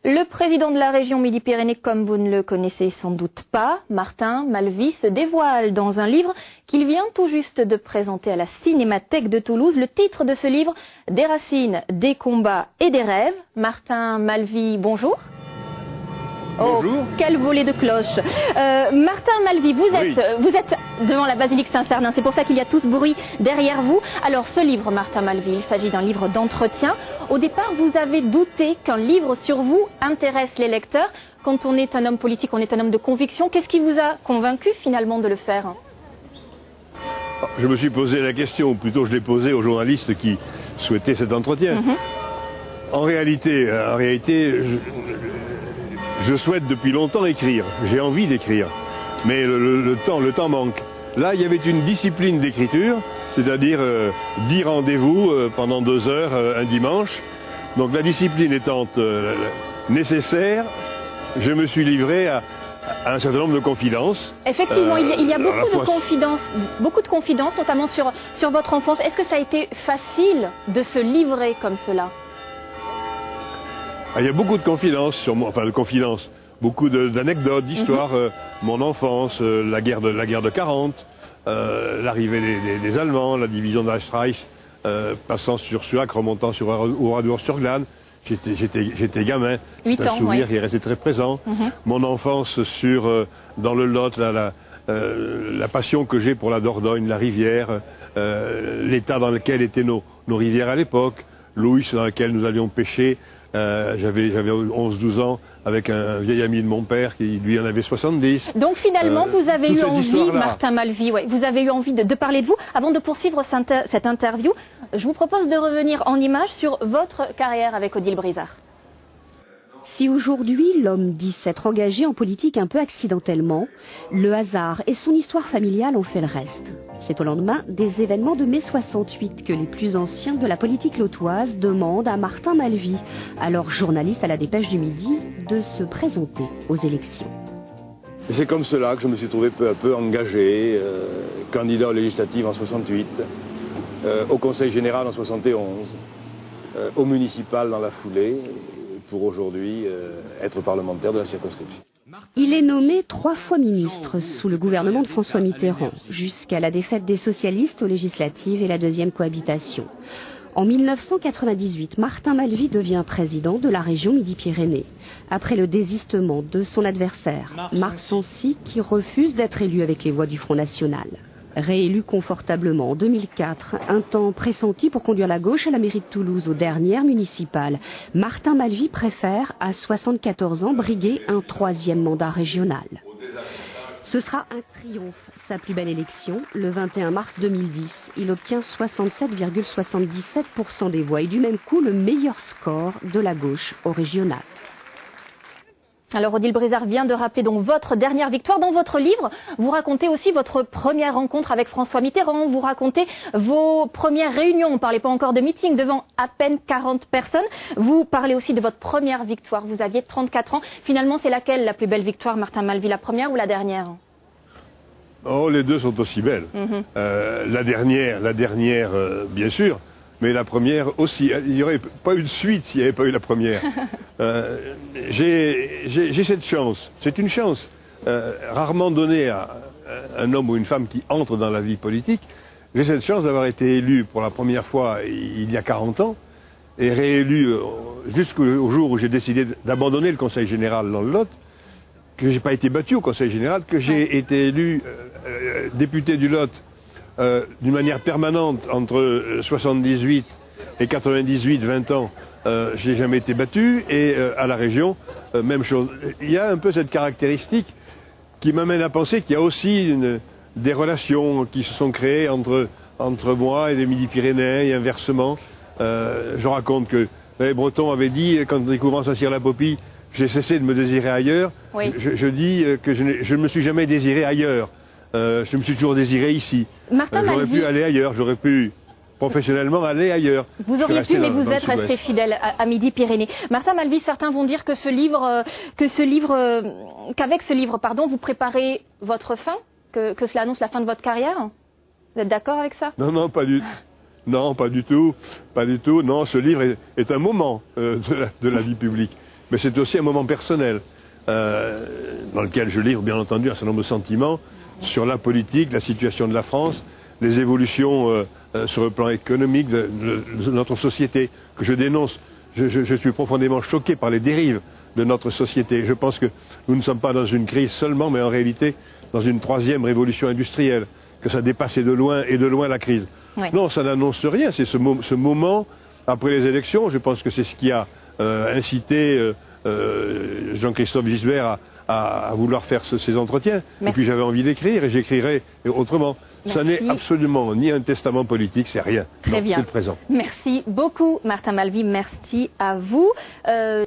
Le président de la région Midi-Pyrénées, comme vous ne le connaissez sans doute pas, Martin Malvy, se dévoile dans un livre qu'il vient tout juste de présenter à la Cinémathèque de Toulouse. Le titre de ce livre, Des racines, des combats et des rêves. Martin Malvy, bonjour. Bonjour. Oh, quel volet de cloche. Martin Malvy, vous êtes devant la basilique Saint-Cernin, c'est pour ça qu'il y a tout ce bruit derrière vous. Alors ce livre, Martin Malvy, il s'agit d'un livre d'entretien. Au départ, vous avez douté qu'un livre sur vous intéresse les lecteurs. Quand on est un homme politique, on est un homme de conviction. Qu'est-ce qui vous a convaincu finalement de le faire? Je me suis posé la question, ou plutôt je l'ai posée aux journalistes qui souhaitaient cet entretien. En réalité, je souhaite depuis longtemps écrire, j'ai envie d'écrire, mais le temps manque. Là, il y avait une discipline d'écriture, c'est-à-dire 10 rendez-vous pendant 2 heures un dimanche. Donc la discipline étant nécessaire, je me suis livré à un certain nombre de confidences. Effectivement, il y a beaucoup de confidences, notamment sur votre enfance. Est-ce que ça a été facile de se livrer comme cela? Il y a beaucoup de confidences sur moi, beaucoup d'anecdotes, d'histoires. Mon enfance, la guerre de 40, l'arrivée des Allemands, la division de Reichsreich, passant sur Suac, remontant sur Oradour-sur-Glane. J'étais gamin, c'est un souvenir qui est resté très présent. Mon enfance dans le Lot, la passion que j'ai pour la Dordogne, la rivière, l'état dans lequel étaient nos rivières à l'époque, l'Ouïs dans lequel nous allions pêcher. J'avais 11-12 ans avec un vieil ami de mon père qui lui en avait 70. Donc finalement vous avez eu envie, Martin Malvy, vous avez eu envie de parler de vous. Avant de poursuivre cette interview, je vous propose de revenir en images sur votre carrière avec Odile Brizard. Si aujourd'hui l'homme dit s'être engagé en politique un peu accidentellement, le hasard et son histoire familiale ont fait le reste. C'est au lendemain des événements de mai 68 que les plus anciens de la politique lotoise demandent à Martin Malvy, alors journaliste à la Dépêche du Midi, de se présenter aux élections. C'est comme cela que je me suis trouvé peu à peu engagé, candidat aux législatives en 68, au Conseil général en 71, au municipal dans la foulée, pour aujourd'hui être parlementaire de la circonscription. Il est nommé 3 fois ministre sous le gouvernement de François Mitterrand, jusqu'à la défaite des socialistes aux législatives et la deuxième cohabitation. En 1998, Martin Malvy devient président de la région Midi-Pyrénées, après le désistement de son adversaire, Marc Sancy, qui refuse d'être élu avec les voix du Front National. Réélu confortablement en 2004, un temps pressenti pour conduire la gauche à la mairie de Toulouse aux dernières municipales, Martin Malvy préfère, à 74 ans, briguer un 3e mandat régional. Ce sera un triomphe, sa plus belle élection, le 21 mars 2010. Il obtient 67,77% des voix et du même coup le meilleur score de la gauche au régional. Alors Odile Brizard vient de rappeler donc votre dernière victoire. Dans votre livre, vous racontez aussi votre première rencontre avec François Mitterrand, vous racontez vos premières réunions, on ne parlait pas encore de meeting, devant à peine 40 personnes. Vous parlez aussi de votre première victoire, vous aviez 34 ans. Finalement, c'est laquelle la plus belle victoire, Martin Malvy, la première ou la dernière? Oh, les deux sont aussi belles. La dernière, bien sûr. Mais la première aussi, il n'y aurait pas eu de suite s'il n'y avait pas eu la première. J'ai cette chance, c'est une chance rarement donnée à un homme ou une femme qui entre dans la vie politique. J'ai cette chance d'avoir été élu pour la première fois il y a 40 ans et réélu jusqu'au jour où j'ai décidé d'abandonner le Conseil général dans le Lot, que j'ai pas été battu au Conseil général, que j'ai été élu député du Lot d'une manière permanente entre 78 et 98, 20 ans, j'ai jamais été battu, et à la région, même chose. Il y a un peu cette caractéristique qui m'amène à penser qu'il y a aussi des relations qui se sont créées entre moi et les Midi-Pyrénées, et inversement. Je raconte que les Bretons avaient dit, quand ils commencent à cirer la popille, j'ai cessé de me désirer ailleurs. Oui. Je dis que je ne me suis jamais désiré ailleurs. Je me suis toujours désiré ici. J'aurais pu aller ailleurs, j'aurais pu professionnellement aller ailleurs. Vous auriez pu, mais vous êtes resté fidèle à Midi-Pyrénées. Martin Malvy, certains vont dire que qu'avec ce livre, vous préparez votre fin, que cela annonce la fin de votre carrière. Vous êtes d'accord avec ça? Non, pas du tout. Pas du tout. Non, ce livre est un moment de la vie publique. mais c'est aussi un moment personnel, dans lequel je livre bien entendu un certain nombre de sentiments sur la politique, la situation de la France, les évolutions sur le plan économique de notre société, que je dénonce. Je suis profondément choqué par les dérives de notre société. Je pense que nous ne sommes pas dans une crise seulement, mais en réalité dans une troisième révolution industrielle, que ça dépassait de loin et de loin la crise. Oui. Non, ça n'annonce rien, c'est ce moment après les élections, je pense que c'est ce qui a incité Jean-Christophe Gisbert à vouloir faire ces entretiens. Merci. Et puis j'avais envie d'écrire et j'écrirai autrement. Merci. Ça n'est absolument ni un testament politique, c'est rien. Très bien. C'est le présent. Merci beaucoup Martin Malvy, merci à vous.